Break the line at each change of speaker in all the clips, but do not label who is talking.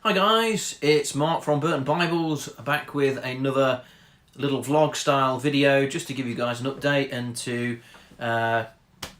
Hi guys, it's Mark from Burton Bibles, back with another little vlog style video just to give you guys an update and to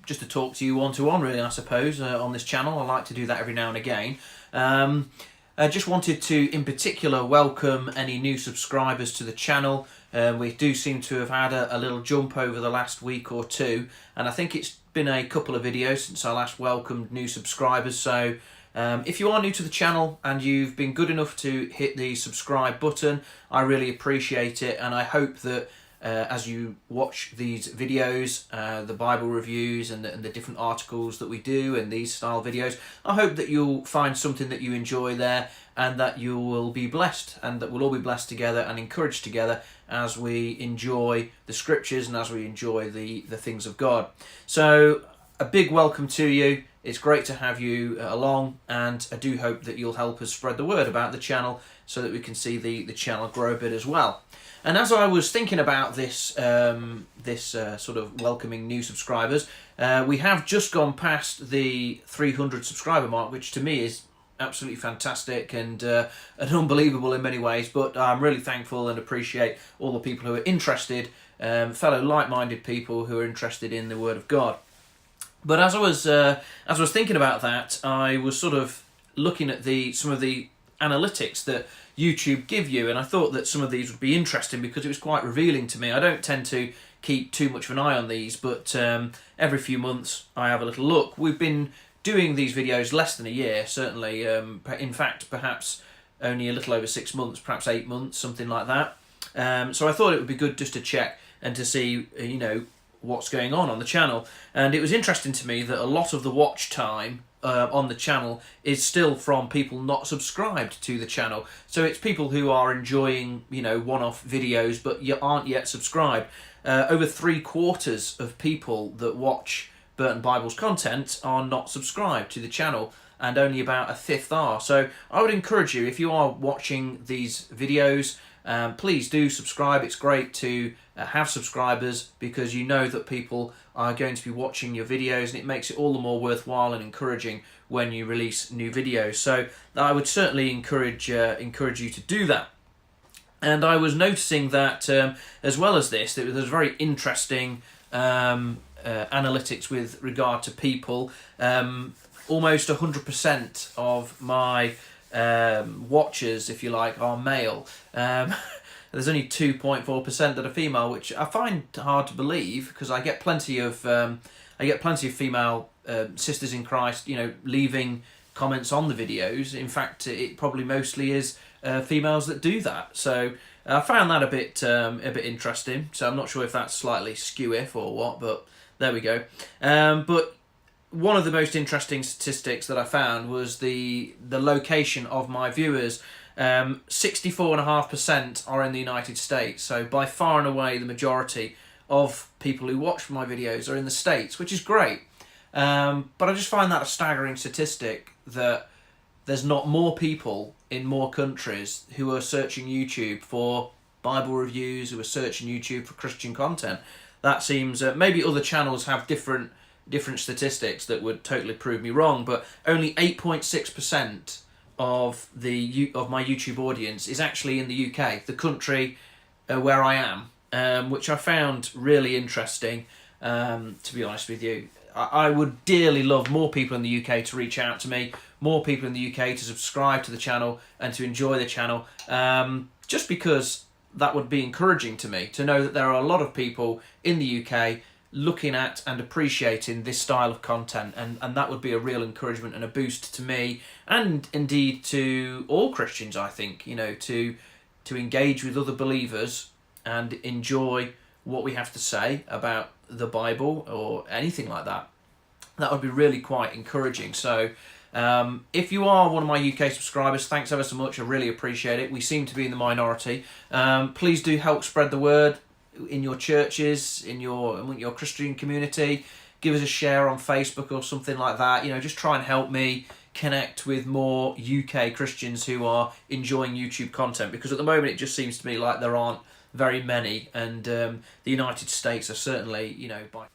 just to talk to you one-to-one really, I suppose, on this channel. I like to do that every now and again. I just wanted to in particular welcome any new subscribers to the channel. We do seem to have had a little jump over the last week or two, and I think it's been a couple of videos since I last welcomed new subscribers. So if you are new to the channel and you've been good enough to hit the subscribe button, I really appreciate it, and I hope that as you watch these videos, the Bible reviews and the different articles that we do and these style videos, I hope that you'll find something that you enjoy there and that you will be blessed, and that we'll all be blessed together and encouraged together as we enjoy the scriptures and as we enjoy the things of God. So a big welcome to you. It's great to have you along, and I do hope that you'll help us spread the word about the channel so that we can see the channel grow a bit as well. And as I was thinking about this sort of welcoming new subscribers, we have just gone past the 300 subscriber mark, which to me is absolutely fantastic and unbelievable in many ways. But I'm really thankful and appreciate all the people who are interested, fellow like-minded people who are interested in the Word of God. But as I was thinking about that, I was sort of looking at some of the analytics that YouTube give you, and I thought that some of these would be interesting because it was quite revealing to me. I don't tend to keep too much of an eye on these, but every few months I have a little look. We've been doing these videos less than a year, certainly. In fact, perhaps only a little over 6 months, perhaps 8 months, something like that. So I thought it would be good just to check and to see, what's going on the channel. And it was interesting to me that a lot of the watch time on the channel is still from people not subscribed to the channel. So it's people who are enjoying, one-off videos but aren't yet subscribed. Over 3/4 of people that watch Burton Bibles content are not subscribed to the channel, and only about 1/5 are. So I would encourage you, if you are watching these videos, please do subscribe. It's great to have subscribers because you know that people are going to be watching your videos, and it makes it all the more worthwhile and encouraging when you release new videos. So I would certainly encourage you to do that. And I was noticing that as well as this, that there's very interesting analytics with regard to people. Almost 100% of my watchers, if you like, are male. There's only 2.4% that are female, which I find hard to believe because I get plenty of female sisters in Christ, leaving comments on the videos. In fact, it probably mostly is females that do that. So I found that a bit interesting. So I'm not sure if that's slightly skew-if or what, but there we go. But one of the most interesting statistics that I found was the location of my viewers. 64.5% are in the United States, so by far and away the majority of people who watch my videos are in the States, which is great. But I just find that a staggering statistic that there's not more people in more countries who are searching YouTube for Bible reviews, who are searching YouTube for Christian content. That seems, maybe other channels have different statistics that would totally prove me wrong, but only 8.6% of my YouTube audience is actually in the UK, the country where I am, which I found really interesting, to be honest with you. I would dearly love more people in the UK to reach out to me, more people in the UK to subscribe to the channel and to enjoy the channel, just because that would be encouraging to me, to know that there are a lot of people in the UK looking at and appreciating this style of content, and that would be a real encouragement and a boost to me, and indeed to all Christians, I think, to engage with other believers and enjoy what we have to say about the Bible or anything like that. That would be really quite encouraging. So if you are one of my UK subscribers, thanks ever so much. I really appreciate it. We seem to be in the minority. Please do help spread the word in your churches, in your Christian community. Give us a share on Facebook or something like that. Just try and help me connect with more UK Christians who are enjoying YouTube content, because at the moment it just seems to me like there aren't very many, and the United States are certainly, by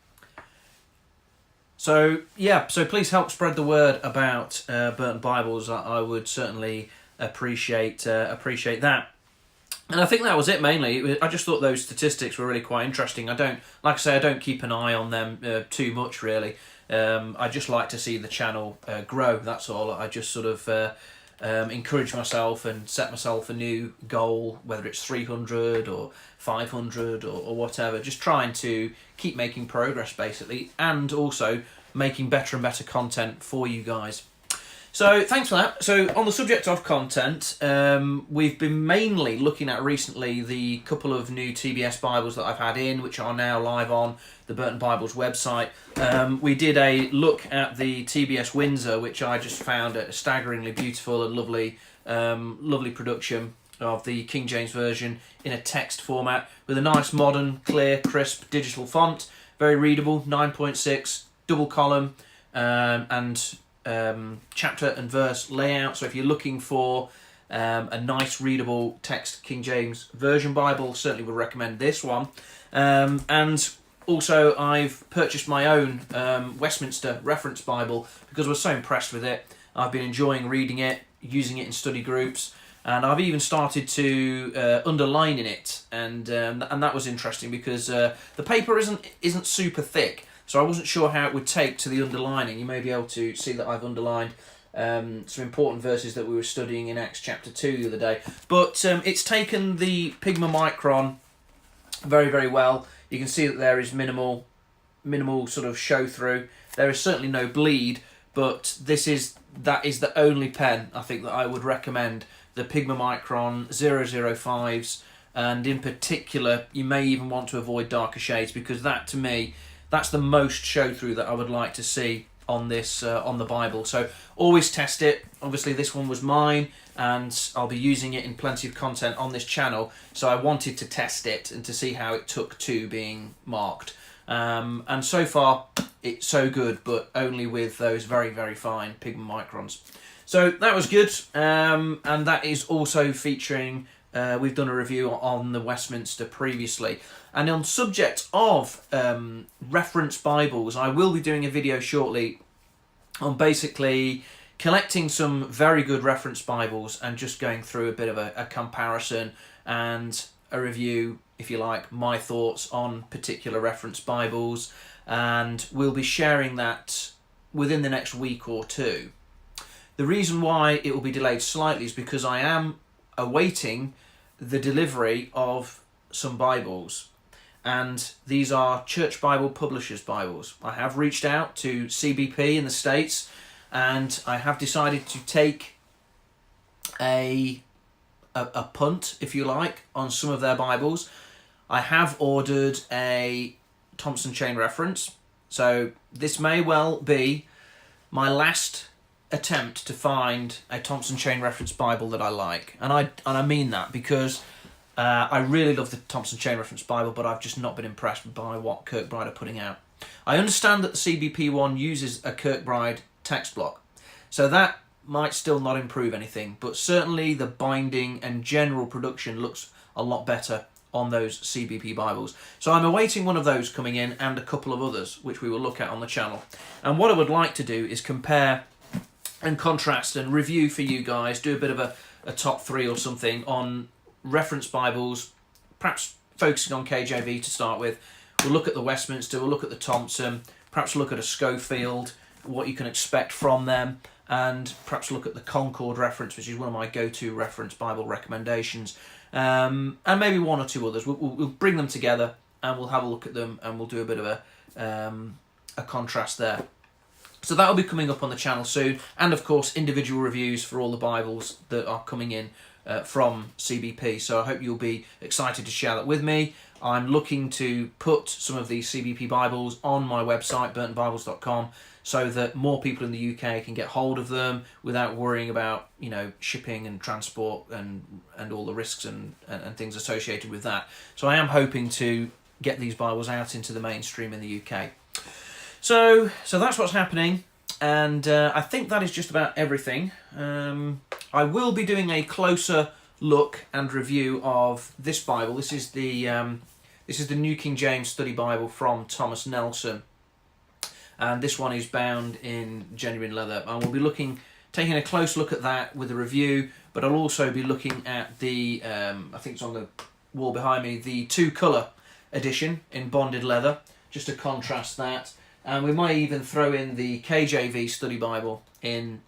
So yeah, so please help spread the word about Burton Bibles. I would certainly appreciate that. And I think that was it mainly. I just thought those statistics were really quite interesting. I don't keep an eye on them too much really. I just like to see the channel grow. That's all. I just sort of encourage myself and set myself a new goal, whether it's 300 or 500 or whatever. Just trying to keep making progress basically, and also making better and better content for you guys. So thanks for that. So on the subject of content, we've been mainly looking at recently the couple of new TBS Bibles that I've had in, which are now live on the Burton Bibles website. We did a look at the TBS Windsor, which I just found a staggeringly beautiful and lovely production of the King James Version in a text format with a nice modern, clear, crisp digital font, very readable, 9.6, double column, and chapter and verse layout. So if you're looking for a nice readable text King James Version Bible, certainly would recommend this one. And also I've purchased my own Westminster Reference Bible because I was so impressed with it. I've been enjoying reading it, using it in study groups, and I've even started to underline in it, and that was interesting because the paper isn't super thick. So I wasn't sure how it would take to the underlining. You may be able to see that I've underlined some important verses that we were studying in Acts chapter 2 the other day. But it's taken the Pigma Micron very, very well. You can see that there is minimal sort of show through. There is certainly no bleed, but that is the only pen I think that I would recommend. The Pigma Micron 005s, and in particular, you may even want to avoid darker shades, because that, to me, that's the most show through that I would like to see on this on the Bible. So always test it. Obviously this one was mine, and I'll be using it in plenty of content on this channel, so I wanted to test it and to see how it took to being marked. And so far it's so good, but only with those very, very fine Pigma Microns. So that was good, and that is also featuring, we've done a review on the Westminster previously. And on subject of reference Bibles, I will be doing a video shortly on basically collecting some very good reference Bibles and just going through a bit of a comparison and a review, if you like, my thoughts on particular reference Bibles. And we'll be sharing that within the next week or two. The reason why it will be delayed slightly is because I am awaiting the delivery of some Bibles, and these are Church Bible Publishers Bibles. I have reached out to CBP in the States, and I have decided to take a punt, if you like, on some of their Bibles. I have ordered a Thompson Chain Reference, so this may well be my last attempt to find a Thompson Chain Reference Bible that I like, and I mean that because I really love the Thompson Chain Reference Bible, but I've just not been impressed by what Kirkbride are putting out. I understand that the CBP one uses a Kirkbride text block, so that might still not improve anything, but certainly the binding and general production looks a lot better on those CBP Bibles. So I'm awaiting one of those coming in, and a couple of others which we will look at on the channel. And what I would like to do is compare and contrast and review for you guys, do a bit of a top 3 or something on reference Bibles, perhaps focusing on KJV to start with. We'll look at the Westminster, we'll look at the Thompson, perhaps look at a Schofield, what you can expect from them, and perhaps look at the Concord reference, which is one of my go-to reference Bible recommendations, and maybe one or two others. We'll bring them together and we'll have a look at them, and we'll do a bit of a contrast there. So that'll be coming up on the channel soon, and of course individual reviews for all the Bibles that are coming in from CBP. So I hope you'll be excited to share that with me. I'm looking to put some of these CBP Bibles on my website, burtonbibles.com, so that more people in the UK can get hold of them without worrying about, you know, shipping and transport and all the risks and things associated with that. So I am hoping to get these Bibles out into the mainstream in the UK. So that's what's happening, and I think that is just about everything. I will be doing a closer look and review of this Bible. This is the New King James Study Bible from Thomas Nelson, and this one is bound in genuine leather. And we'll be taking a close look at that with a review. but I'll also be looking at the, I think it's on the wall behind me, the 2-colour edition in bonded leather, just to contrast that. And we might even throw in the KJV study Bible in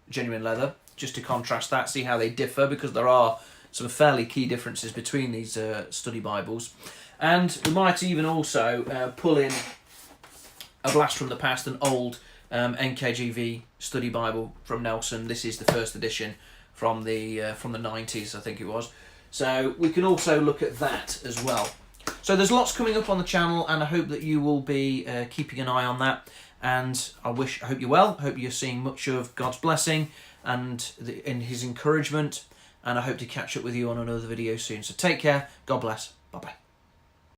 genuine leather, just to contrast that, see how they differ, because there are some fairly key differences between these study Bibles. And we might even also pull in a blast from the past, an old NKJV study Bible from Nelson. This is the first edition from the 90s, I think it was. So we can also look at that as well. So there's lots coming up on the channel, and I hope that you will be keeping an eye on that. And I hope you're well. I hope you're seeing much of God's blessing and in His encouragement. And I hope to catch up with you on another video soon. So take care. God bless. Bye bye.